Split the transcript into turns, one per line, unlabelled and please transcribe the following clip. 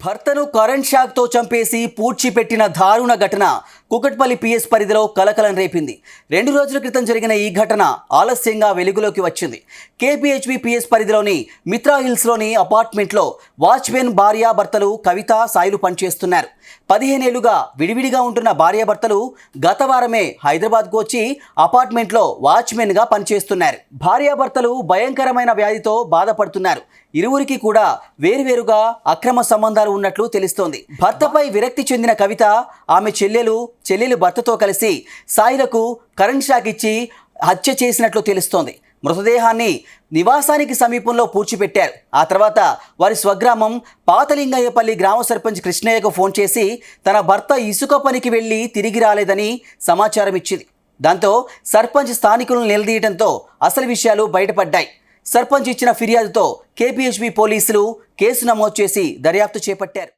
భర్తను కరెంట్ షాక్తో చంపేసి పూడ్చిపెట్టిన దారుణ ఘటన కూకట్పల్లి పిఎస్ పరిధిలో కలకలం రేపింది. 2 రోజుల క్రితం జరిగిన ఈ ఘటన ఆలస్యంగా వెలుగులోకి వచ్చింది. కేపీహెచ్బీ పిఎస్ పరిధిలోని మిత్రా హిల్స్లోని అపార్ట్మెంట్లో వాచ్మెన్ భార్యాభర్తలు కవిత, సాయిలు పనిచేస్తున్నారు. 15 ఏళ్లుగా విడివిడిగా ఉంటున్న భార్యాభర్తలు గత వారమే హైదరాబాద్కు వచ్చి అపార్ట్మెంట్లో వాచ్మెన్గా పనిచేస్తున్నారు. భార్యాభర్తలు భయంకరమైన వ్యాధితో బాధపడుతున్నారు. ఇరువురికి కూడా వేరువేరుగా అక్రమ సంబంధాలు ఉన్నట్లు తెలుస్తోంది. భర్తపై విరక్తి చెందిన కవిత, ఆమె చెల్లెలు భర్తతో కలిసి సాయిలకు కరెంట్ షాక్ ఇచ్చి హత్య చేసినట్లు తెలుస్తోంది. మృతదేహాన్ని నివాసానికి సమీపంలో పూడ్చిపెట్టారు. ఆ తర్వాత వారి స్వగ్రామం పాతలింగయ్యపల్లి గ్రామ సర్పంచ్ కృష్ణయ్యకు ఫోన్ చేసి తన భర్త ఇసుక పనికి వెళ్ళి తిరిగి రాలేదని సమాచారం ఇచ్చింది. దాంతో సర్పంచ్ స్థానికులను నిలదీయడంతో అసలు విషయాలు బయటపడ్డాయి. సర్పంచ్ ఇచ్చిన ఫిర్యాదుతో కేపీహెచ్బీ పోలీసులు కేసు నమోదు చేసి దర్యాప్తు చేపట్టారు.